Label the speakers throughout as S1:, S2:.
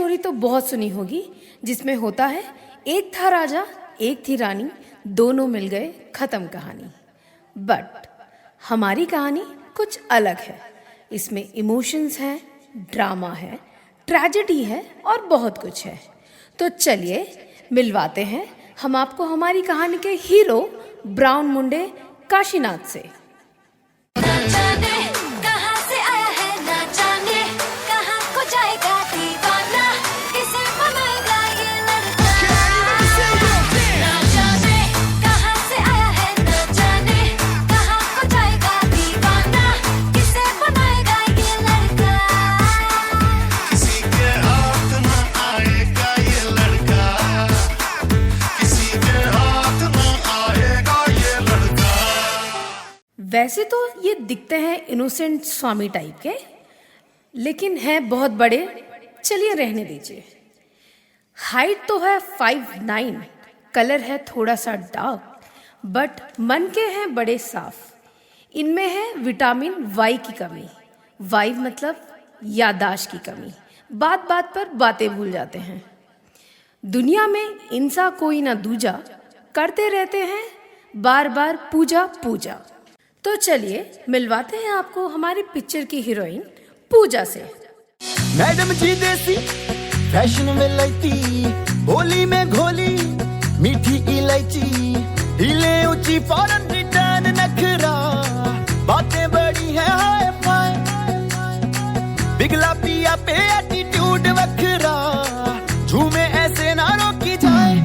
S1: Story तो बहुत सुनी होगी, जिसमें होता है एक था राजा एक थी रानी, दोनों मिल गए खत्म कहानी। बट हमारी कहानी कुछ अलग है। इसमें इमोशंस हैं, ड्रामा है, ट्रेजेडी है और बहुत कुछ है। तो चलिए मिलवाते हैं हम आपको हमारी कहानी के हीरो ब्राउन मुंडे काशीनाथ से। वैसे तो ये दिखते हैं इनोसेंट स्वामी टाइप के, लेकिन हैं बहुत बड़े। चलिए रहने दीजिए। हाइट तो है 5'9", कलर है थोड़ा सा डार्क, बट मन के हैं बड़े साफ। इनमें है विटामिन वाई की कमी। वाई मतलब याददाश्त की कमी, बात बात पर बातें भूल जाते हैं। दुनिया में इनसा कोई ना दूजा, करते रहते हैं बार बार पूजा पूजा। तो चलिए मिलवाते हैं आपको हमारी पिक्चर की हीरोइन पूजा से।
S2: मैडम जी देसी फैशन में लैती, होली में घोली मीठी इलायची, हिले ऊंची फॉरन रिटर्न नखरा, बातें बड़ी है हाय फाय, बिगला पिया पे एटीट्यूड वखरा, झूमे ऐसे ना रोकी जाए।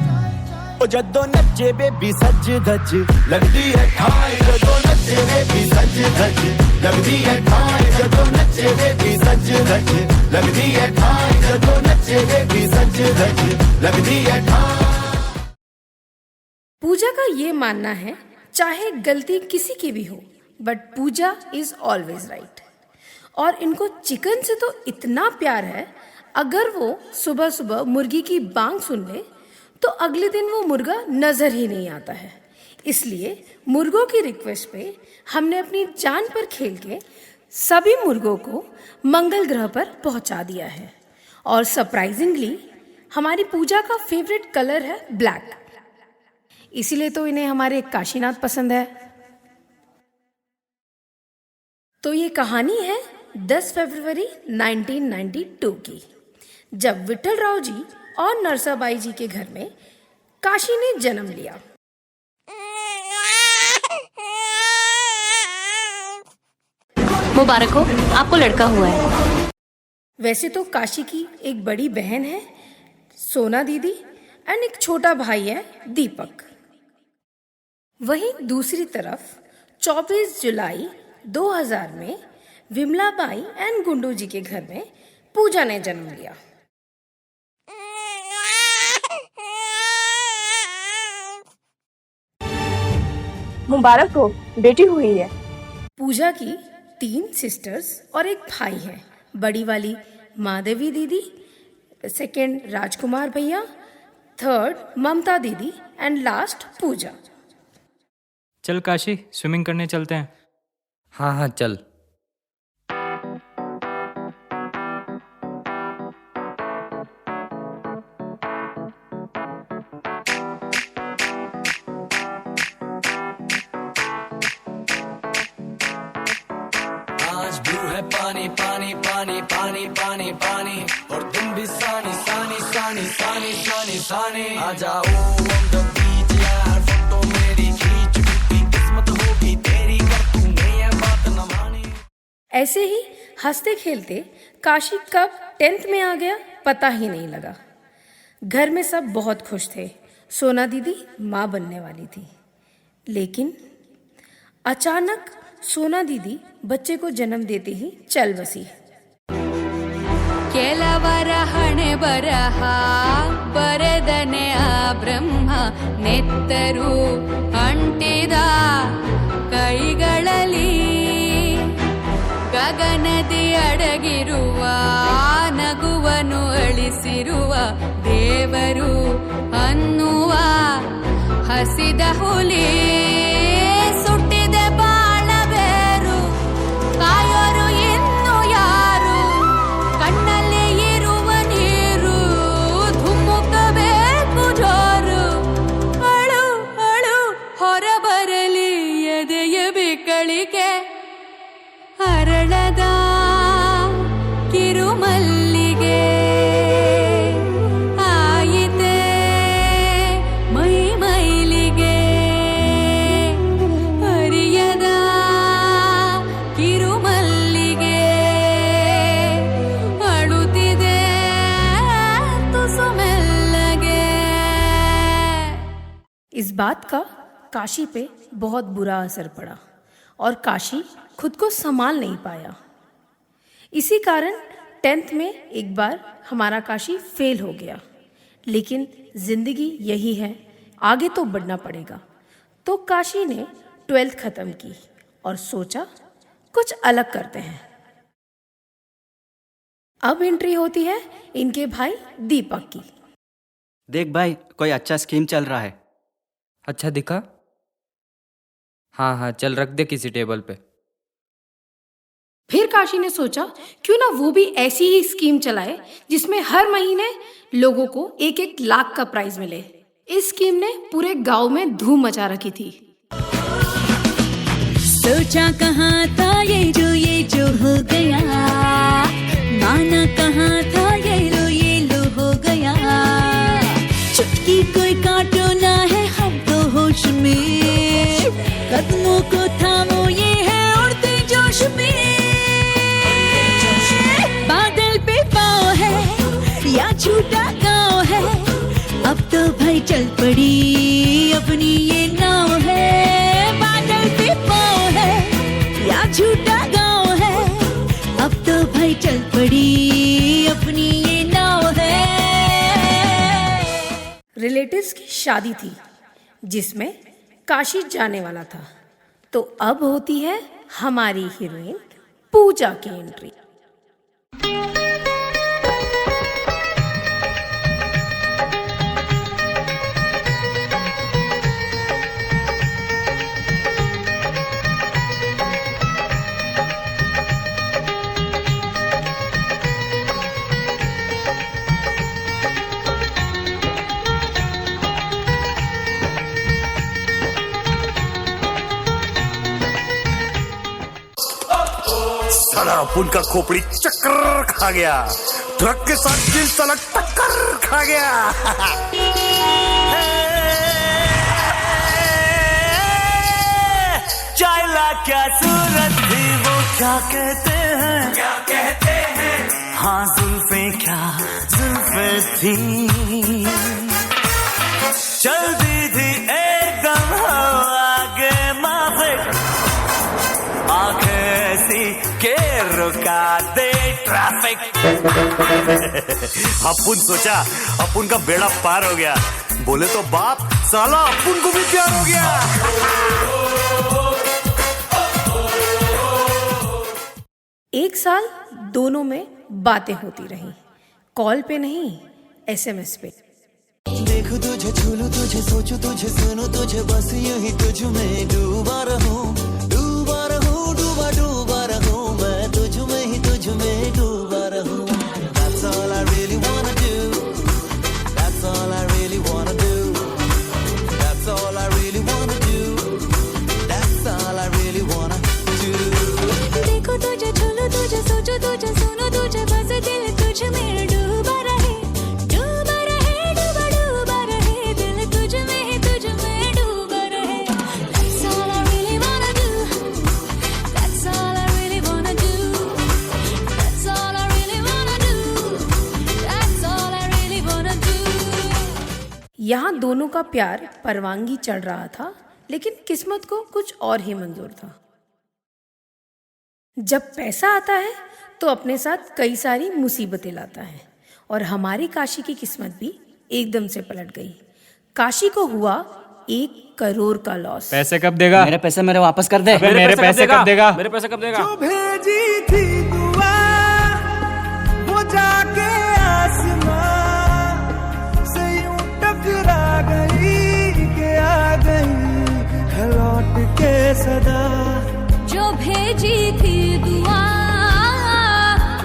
S2: ओ जदों नचे बेबी सज धज लगदी है ठाई, जदों नचे बेबी सज धज लगदी है ठाई, जदों नचे बेबी सज धज लगदी है ठाई, जदों नचे बेबी सज धज लगदी है ठाई।
S1: पूजा का ये मानना है चाहे गलती किसी की भी हो, but Puja is always right. और इनको चिकन से तो इतना प्यार है, अगर वो सुबह सुबह मुर्गी की बांग सुन ले तो अगले दिन वो मुर्गा नजर ही नहीं आता है। इसलिए मुर्गों की रिक्वेस्ट पे हमने अपनी जान पर खेल के सभी मुर्गों को मंगल ग्रह पर पहुंचा दिया है। और सरप्राइजिंगली हमारी पूजा का फेवरेट कलर है ब्लैक, इसीलिए तो इन्हें हमारे काशीनाथ पसंद है। तो ये कहानी है 10 फरवरी 1992 की, जब विठल राव जी और नरसाबाई जी के घर में काशी ने जन्म लिया।
S3: मुबारक हो, आपको लड़का हुआ है।
S1: वैसे तो काशी की एक बड़ी बहन है सोना दीदी, एंड एक छोटा भाई है दीपक। वहीं दूसरी तरफ 24 जुलाई 2000 में विमलाबाई एंड गुंडू जी के घर में पूजा ने जन्म लिया।
S4: मुबारक हो, बेटी हुई है।
S1: पूजा की 3 सिस्टर्स और एक भाई है। बड़ी वाली माधवी दीदी, सेकंड राजकुमार भैया, थर्ड ममता दीदी एंड लास्ट पूजा।
S5: चल काशी, स्विमिंग करने चलते हैं।
S6: हाँ हाँ चल।
S2: आज ब्लू है पानी पानी पानी पानी पानी पानी, और तुम भी सानी सानी सानी सानी सानी सानी। आ जाओ on the beach यार, फोटो मेरी खींच, टूटी किस्मत होगी तेरी, कर तूने ये बात न मानी।
S1: ऐसे ही हंसते खेलते काशी कब 10th में आ गया पता ही नहीं लगा। घर में सब बहुत खुश थे। सोना दीदी माँ बनने वाली थी, लेकिन अचानक सोना दीदी बच्चे को जन्म देते ही चल बसी।
S7: ಕೆಲವರ ಹಣೆ ಬರಹ ಬರೆದನೆ ಆ ಬ್ರಹ್ಮ, ನೆತ್ತರು ಅಂಟಿದ ಕೈಗಳಲ್ಲಿ ಗಗನದಿ ಅಡಗಿರುವ ನಗುವನು ಅಳಿಸಿರುವ ದೇವರು ಅನ್ನುವ ಹಸಿದ ಹುಲಿ, ಸುಟ್ಟಿದ ಬಾಳಬೇರು ಕಾಯೋರು ಇನ್ನು ಯಾರು, ಕಣ್ಣಲ್ಲಿ ಇರುವ ನೀರು
S1: बात का काशी पे बहुत बुरा असर पड़ा और काशी खुद को संभाल नहीं पाया। इसी कारण 10th में एक बार हमारा काशी फेल हो गया। लेकिन जिंदगी यही है, आगे तो बढ़ना पड़ेगा। तो काशी ने 12th खत्म की और सोचा कुछ अलग करते हैं। अब एंट्री होती है इनके भाई दीपक की।
S6: देख भाई, कोई अच्छा स्कीम चल रहा है।
S5: अच्छा दिखा? हाँ हाँ, चल रख दे किसी टेबल पे।
S1: फिर काशी ने सोचा क्यों ना वो भी ऐसी ही स्कीम चलाए जिसमें हर महीने लोगों को 1-1 लाख का प्राइज मिले। इस स्कीम ने पूरे गांव में धूम मचा रखी थी।
S7: सोचा कहाँ था ये जो हो गया, माना कहाँ था ये लो हो गया। चुटकी कोई काटो ना है हम तो होश में, कदमों को थामो ये है उड़ते जोश में। बादल पे पाँव है या छूटा गाँव है, अब तो भाई चल पड़ी अपनी ये नाव है। बादल पे पाँव है या छूटा गाँव है, अब तो भाई चल पड़ी अपनी ये नाव है।
S1: रिलेटिव्स की शादी थी जिसमें काशी जाने वाला था। तो अब होती है हमारी हीरोइन पूजा की एंट्री।
S8: साला अपुन का खोपड़ी चक्कर खा गया, ट्रक के साथ दिल साला टक्कर खा गया। चाइला क्या सूरत थी वो क्या कहते हैं, हाँ जुल्फे क्या जुल्फे थी, चलती थी एकदम आगे माफे, आंखें ऐसी के रुका दे ट्रैफिक। अपुन सोचा अपुन का बेड़ा पार हो गया, बोले तो बाप साला अपुन को भी प्यार हो गया।
S1: एक साल दोनों में बातें होती रहीं, कॉल पे नहीं SMS पे।
S2: देखो तुझे, छूलूं तुझे, सोचूं तुझे, सुनूं तुझे, बस यूं ही तुझ में डूबा रहूं, डूबा रहूं, डूबा डूबा रहूं, मैं तुझ में ही तुझ में डूबा रहूं। That's all I really wanna do, that's all I really wanna do, that's all I really wanna do, that's all I really wanna do।
S7: देखो तुझे, छूलूं तुझे, सोचूं तुझे, सुनूं तुझे, बस दिल तुझ में डूबा रहे, डूबा रहे, डूबा डूबा रहे, दिल तुझ में ही तुझ में डूबा रहे। That's all I really wanna do, that's all I really wanna do, that's all I really wanna do, that's all I really wanna do।
S1: यहाँ दोनों का प्यार परवानगी चढ़ रहा था, लेकिन किस्मत को कुछ और ही मंजूर था। जब पैसा आता है तो अपने साथ कई सारी मुसीबतें लाता है और हमारी काशी की किस्मत भी एकदम से पलट गई। काशी को हुआ 1 करोड़ का लॉस।
S5: पैसे कब देगा?
S6: मेरे पैसे मेरे वापस कर दे।
S5: मेरे पैसे कब देगा?
S6: मेरे पैसे कब देगा?
S2: जो भेजी थी दुआ वो जाके आसमां से यूं टकरा गई कि आ गई लौट के सदा।
S7: जो भेजी थी दुआ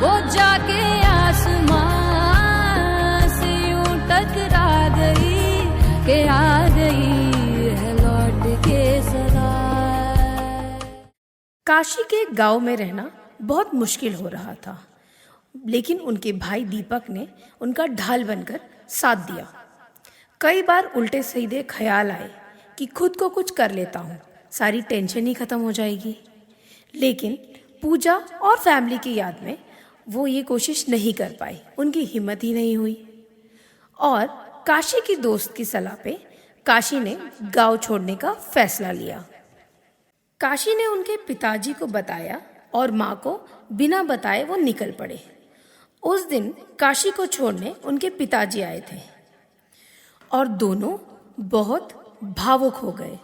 S7: वो जाके आसमां से यूं टकरा गई कि आ गई है लौट के सदा।
S1: काशी के गांव में रहना बहुत मुश्किल हो रहा था, लेकिन उनके भाई दीपक ने उनका ढाल बनकर साथ दिया। कई बार उल्टे सीधे ख्याल आए कि खुद को कुछ कर लेता हूँ, सारी टेंशन ही खत्म हो जाएगी। लेकिन पूजा और फैमिली की याद में वो ये कोशिश नहीं कर पाई, उनकी हिम्मत ही नहीं हुई। और काशी की दोस्त की सलाह पे काशी ने गांव छोड़ने का फैसला लिया। काशी ने उनके पिताजी को बताया और माँ को बिना बताए वो निकल पड़े। उस दिन काशी को छोड़ने उनके पिताजी आए थे और दोनों बहुत भावुक हो गए।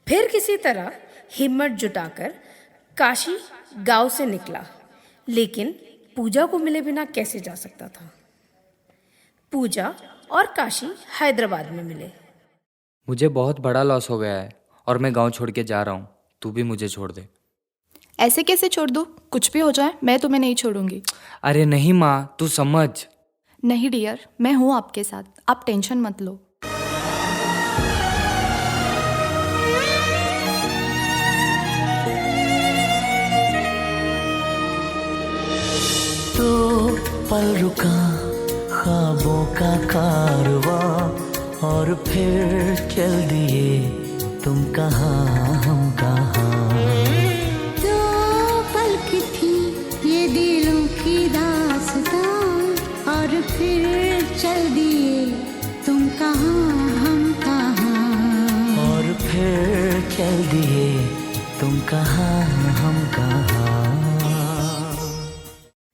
S1: फिर किसी तरह हिम्मत जुटाकर काशी गांव से निकला, लेकिन पूजा को मिले बिना कैसे जा सकता था। पूजा और काशी हैदराबाद में मिले।
S5: मुझे बहुत बड़ा लॉस हो गया है और मैं गांव छोड़ के जा रहा हूँ, तू भी मुझे छोड़ दे।
S4: ऐसे कैसे छोड़ दूँ? कुछ भी हो जाए मैं तुम्हें नहीं छोड़ूंगी।
S5: अरे नहीं माँ, तू समझ।
S4: नहीं डियर, मैं हूँ आपके साथ, आप टेंशन मत लो।
S2: तो पल रुका ख्वाबों का कारवां और फिर चल दिए तुम कहाँ हम कहाँ।
S7: दो पल की थी ये दिलों की दास्तां और फिर चल दिए तुम कहाँ हम कहाँ।
S2: और फिर चल दिए तुम कहाँ हम कहाँ।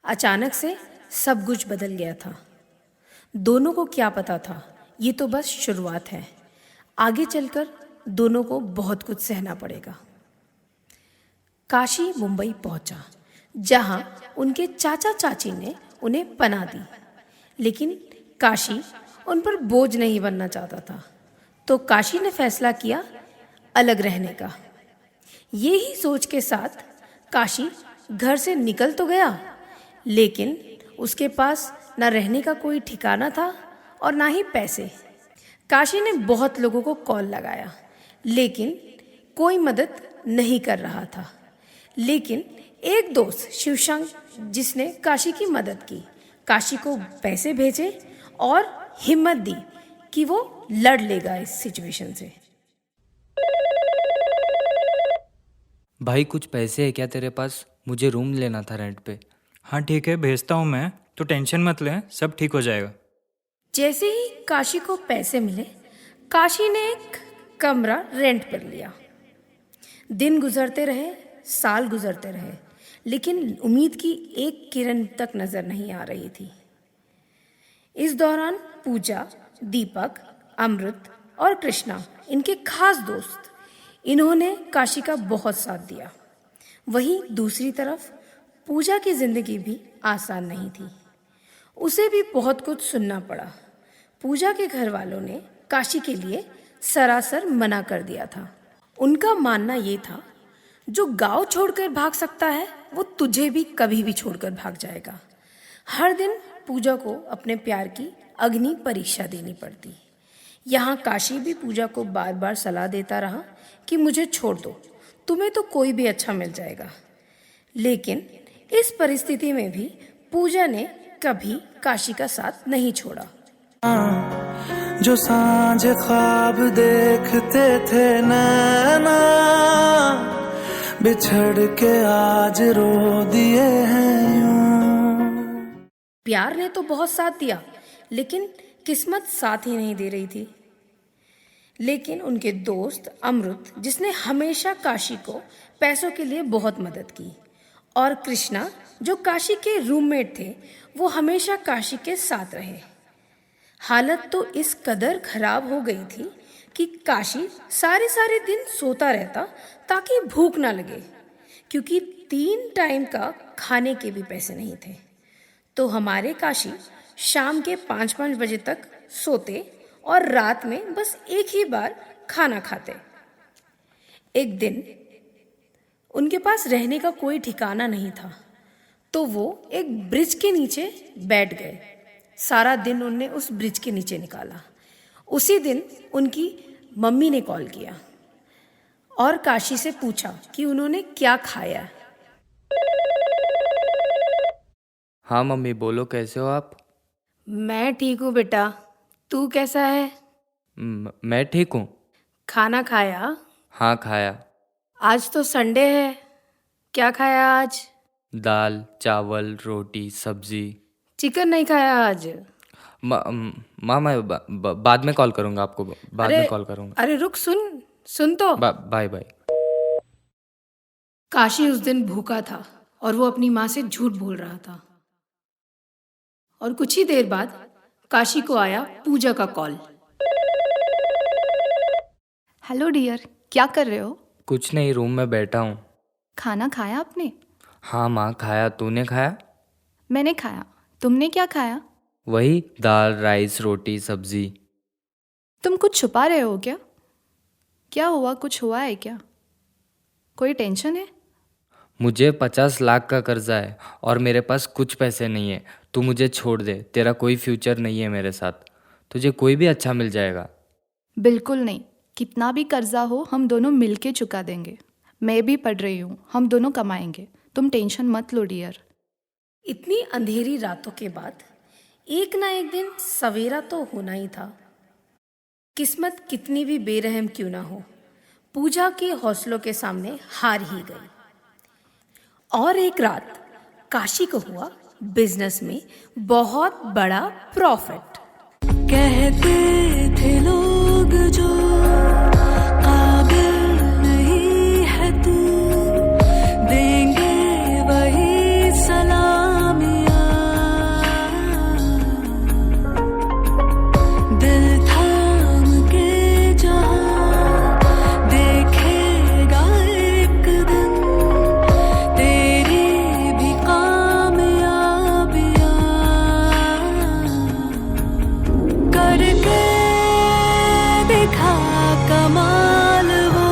S1: अचानक से सब कुछ बदल गया था। दोनों को क्या पता था, ये तो बस शुरुआत है। आगे चलकर दोनों को बहुत कुछ सहना पड़ेगा। काशी मुंबई पहुंचा, जहां उनके चाचा चाची ने उन्हें पनाह दी, लेकिन काशी उन पर बोझ नहीं बनना चाहता था, तो काशी ने फैसला किया अलग रहने का। ये ही सोच के साथ काशी घर से निकल तो गया, लेकिन उसके पास न रहने का कोई ठिकाना था और ना ही पैसे। काशी ने बहुत लोगों को कॉल लगाया, लेकिन कोई मदद नहीं कर रहा था। लेकिन एक दोस्त शिवशंक, जिसने काशी की मदद की, काशी को पैसे भेजे और हिम्मत दी कि वो लड़ लेगा इस सिचुएशन से।
S5: भाई कुछ पैसे है क्या तेरे पास? मुझे रूम लेना था रेंट पे।
S9: हाँ ठीक है, भेजता हूँ मैं, तो टेंशन मत ले, सब ठीक हो जाएगा।
S1: जैसे ही काशी को पैसे मिले, काशी ने एक कमरा रेंट पर लिया। दिन गुजरते रहे, साल गुजरते रहे, लेकिन उम्मीद की एक किरण तक नजर नहीं आ रही थी। इस दौरान पूजा, दीपक, अमृत और कृष्णा, इनके खास दोस्त, इन्होंने काशी का बहुत साथ दिया। वहीं दूसरी तरफ पूजा की जिंदगी भी आसान नहीं थी। उसे भी बहुत कुछ सुनना पड़ा। पूजा के घर वालों ने काशी के लिए सरासर मना कर दिया था। उनका मानना ये था, जो गांव छोड़कर भाग सकता है वो तुझे भी कभी भी छोड़कर भाग जाएगा। हर दिन पूजा को अपने प्यार की अग्नि परीक्षा देनी पड़ती। यहाँ काशी भी पूजा को बार बार सलाह देता रहा कि मुझे छोड़ दो, तुम्हें तो कोई भी अच्छा मिल जाएगा। लेकिन इस परिस्थिति में भी पूजा ने कभी काशी का साथ नहीं छोड़ा।
S2: जो सांझ ख्वाब देखते थे नैना, बिछड़ के आज रो दिए हैं यूं।
S1: प्यार ने तो बहुत साथ दिया, लेकिन किस्मत साथ ही नहीं दे रही थी। लेकिन उनके दोस्त अमृत, जिसने हमेशा काशी को पैसों के लिए बहुत मदद की, और कृष्णा, जो काशी के रूममेट थे, वो हमेशा काशी के साथ रहे। हालत तो इस कदर खराब हो गई थी कि काशी सारे दिन सोता रहता ताकि भूख ना लगे, क्योंकि 3 टाइम का खाने के भी पैसे नहीं थे। तो हमारे काशी शाम के 5-5 बजे तक सोते और रात में बस एक ही बार खाना खाते। एक दिन उनके पास रहने का कोई ठिकाना नहीं था, तो वो एक ब्रिज के नीचे बैठ गए। सारा दिन उन्होंने उस ब्रिज के नीचे निकाला। उसी दिन उनकी मम्मी ने कॉल किया और काशी से पूछा कि उन्होंने क्या खाया।
S5: हाँ मम्मी, बोलो कैसे हो आप?
S1: मैं ठीक हूँ बेटा, तू कैसा है?
S5: मैं ठीक हूँ।
S1: खाना खाया?
S5: हाँ खाया।
S1: आज तो संडे है, क्या खाया आज?
S5: दाल, चावल, रोटी, सब्जी।
S1: चिकन नहीं खाया आज?
S5: माँ मैं बाद में कॉल करूँगा आपको, बाद में कॉल करूँगा।
S1: अरे रुक, सुन सुन तो।
S5: Bye bye.
S1: काशी उस दिन भूखा था और वो अपनी माँ से झूठ बोल रहा था। और कुछ ही देर बाद काशी को आया पूजा का कॉल।
S4: हेलो डियर, क्या कर रहे हो?
S5: कुछ नहीं, रूम में बैठा हूँ।
S4: खाना खाया आपने?
S5: हाँ माँ, खाया। तूने खाया?
S4: मैंने खाया। तुमने क्या खाया?
S5: वही दाल, राइस, रोटी, सब्जी।
S4: तुम कुछ छुपा रहे हो क्या? क्या हुआ, कुछ हुआ है क्या? कोई टेंशन है?
S5: मुझे 50 लाख का कर्जा है और मेरे पास कुछ पैसे नहीं है। तू मुझे छोड़ दे, तेरा कोई फ्यूचर नहीं है मेरे साथ। तुझे कोई भी अच्छा मिल जाएगा।
S4: बिल्कुल नहीं, कितना भी कर्जा हो हम दोनों मिलके चुका देंगे। मैं भी पढ़ रही हूँ, हम दोनों कमाएंगे। तुम टेंशन मत लो डियर।
S1: इतनी अंधेरी रातों के बाद एक ना एक दिन सवेरा तो होना ही था। किस्मत कितनी भी बेरहम क्यों ना हो, पूजा के हौसलों के सामने हार ही गई। और एक रात काशी को हुआ बिजनेस में बहुत बड़ा प्रॉफिट।
S7: कहते थे लोग जो काबिल नहीं है तू, देंगे वही सलामियाँ। दिल थाम के जहाँ देखेगा एक दिन तेरी भी कामयाबियाँ। करके दिखा कमाल वो,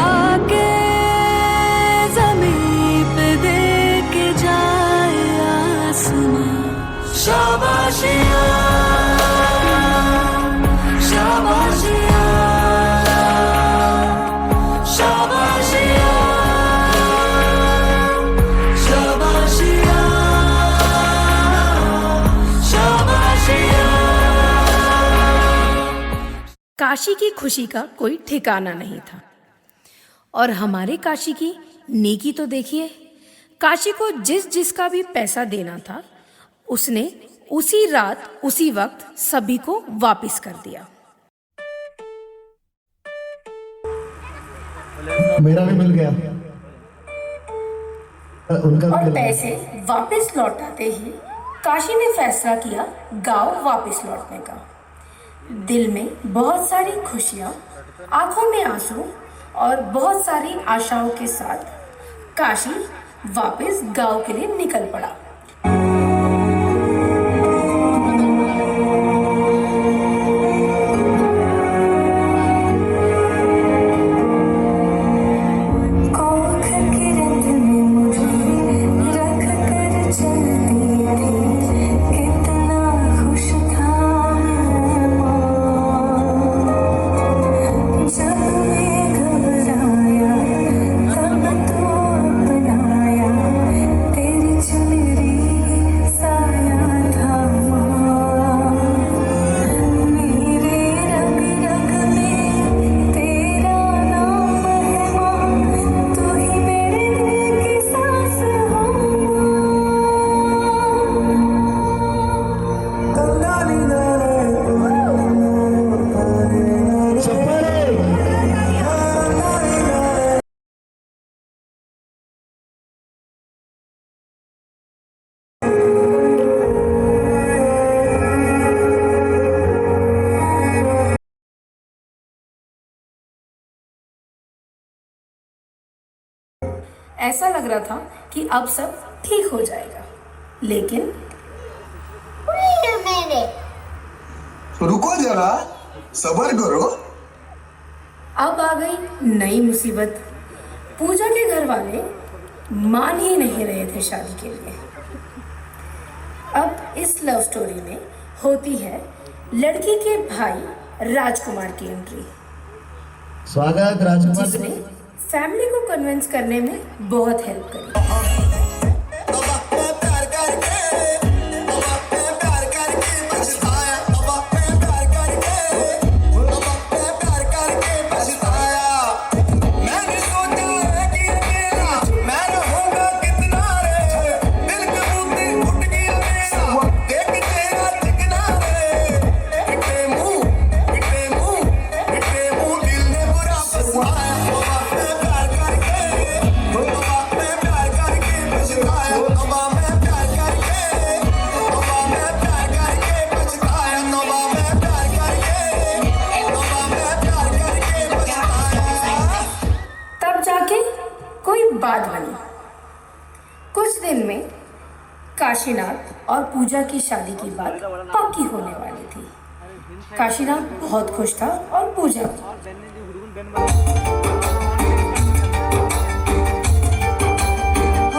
S7: आके ज़मीं पे दे के जाए आसमां। शाबाशियाँ, शाबाशियाँ, शाबाशियाँ, शाबाशियाँ, शाबाशियाँ।
S1: काशी की खुशी का कोई ठिकाना नहीं था। और हमारे काशी की नेकी तो देखिए। काशी को जिसका भी पैसा देना था उसने उसी रात उसी वक्त सभी को वापस कर दिया।
S10: मेरा भी मिल गया, उनका भी
S1: और
S10: मिल गया।
S1: पैसे वापस लौटाते ही काशी ने फैसला किया गांव वापस लौटने का। दिल में बहुत सारी खुशियाँ, आंखों में आंसू और बहुत सारी आशाओं के साथ काशी वापस गांव के लिए निकल पड़ा।
S7: कोख की रंग में मुझे रख कर चलती थी, कितना खुश था मैं। जब मैं घबराया तब तो अपनाया, तेरी चुनरी साया था मेरे रग रग में तेरा नाम है माँ, तू ही मेरे दिल की सांस हो।
S1: ऐसा लग रहा था कि अब सब ठीक हो जाएगा, लेकिन
S10: रुको जरा, सब्र करो।
S1: अब आ गई नई मुसीबत। पूजा के घर वाले मान ही नहीं रहे थे शादी के लिए। अब इस लव स्टोरी में होती है लड़की के भाई राजकुमार की एंट्री,
S10: स्वागत राजकुमार।
S1: जिसने फैमिली को कन्विंस करने में बहुत हेल्प करी।
S2: मैं रहूंगा कितना रे, दिल के बूंदी फुट गया
S1: काशीनाथ और पूजा की शादी की बात पक्की होने वाली थी। काशीनाथ बहुत खुश था और पूजा भी।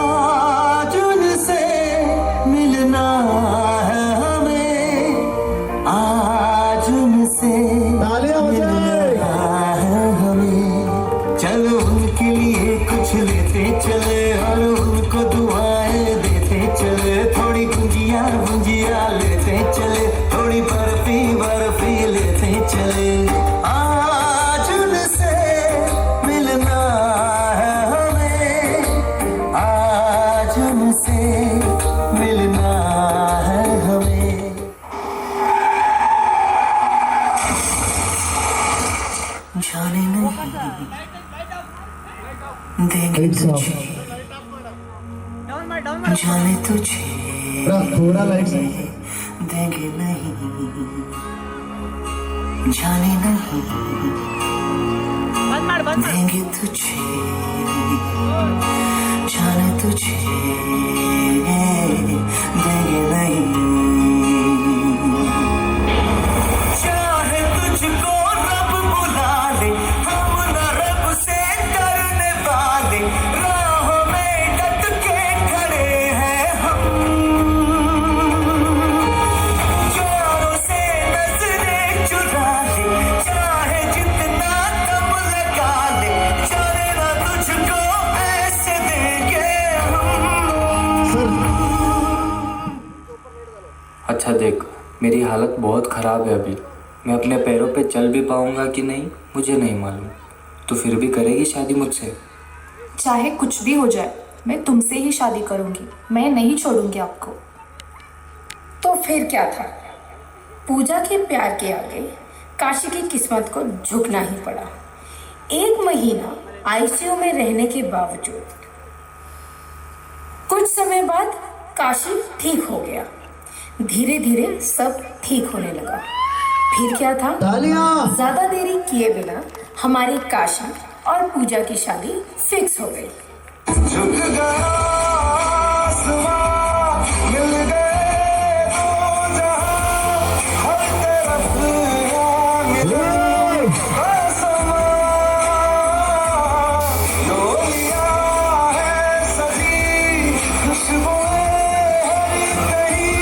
S2: आज उनसे मिलना है हमें, आज उनसे मिलना है हमें। चलो उनके लिए कुछ लेते चले और उनको दुआएं देते चले। थोड़ी गुंजिया गुंजिया लेते चले, थोड़ी बर्फी बर्फी लेते चले। आज उनसे मिलना है हमें, आज उनसे मिलना है हमें। जाने नहीं देंगे तुझे, जाने तुझे
S10: थोड़ा लाइट से
S2: देंगे नहीं, जाने नहीं देंगे तुझे, जाने तुझे देंगे नहीं। चाहे तुझको रब बुला ले, हम न रब से डरने वाले। राहों में डट के खड़े हैं हम, जोरों से नजरें चुरा ले। चाहे जितना दम लगा ले, जाने ना तुझको ऐसे देंगे हम।
S5: अच्छा देख, मेरी हालत बहुत ख़राब है अभी। मैं अपने पैरों पे चल भी पाऊँगा कि नहीं मुझे नहीं मालूम। तो फिर भी करेगी शादी मुझसे?
S4: चाहे कुछ भी हो जाए, मैं तुमसे ही शादी करूंगी। मैं नहीं छोड़ूंगी आपको।
S1: तो फिर क्या था, पूजा के प्यार के आगे काशी की किस्मत को झुकना ही पड़ा। 1 महीना आईसीयू में रहने के बावजूद कुछ समय बाद काशी ठीक हो गया। धीरे धीरे सब ठीक होने लगा। फिर क्या था,
S10: तालियां।
S1: ज्यादा देरी किए बिना हमारी काशी और पूजा की शादी फिक्स हो गई।
S2: झुक गया आसमां, मिल गए दो जहां, हर तरफ मिले आसमां। डोलियां हैं सजी, खुशबुएं हरी कहीं,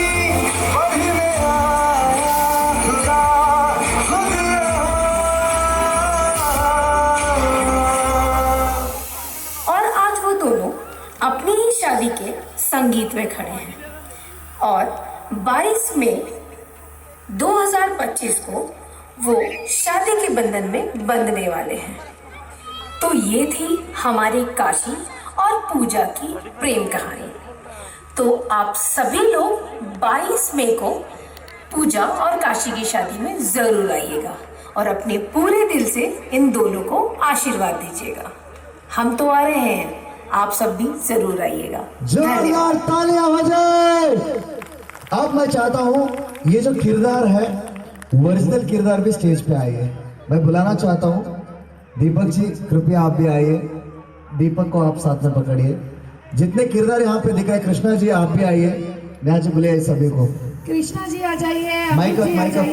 S2: बढ़ने आया खुदा खुद
S1: और आज वो दोनों अपनी ही शादी के संगीत में खड़े हैं और 22 मई 2025 को वो शादी के बंधन में बंधने वाले हैं। तो ये थी हमारी काशी और पूजा की प्रेम कहानी। तो आप सभी लोग 22 मई को पूजा और काशी की शादी में जरूर आइएगा और अपने पूरे दिल से इन दोनों को आशीर्वाद दीजिएगा। हम तो आ रहे हैं, आप सब भी जरूर आइएगा।
S10: जोरदार तालियां हो जाए। अब मैं चाहता हूँ ये जो किरदार है, ओरिजिनल किरदार भी स्टेज पे आइए। मैं बुलाना चाहता हूँ दीपक जी, कृपया आप भी आइए। दीपक को आप साथ में पकड़िए। जितने किरदार यहाँ पे दिख रहे हैं, कृष्णा जी आप भी आइए। मैं आज बुलाइए सभी को।
S1: कृष्णा जी आ जाइए,
S10: माइक अप, माइक अप।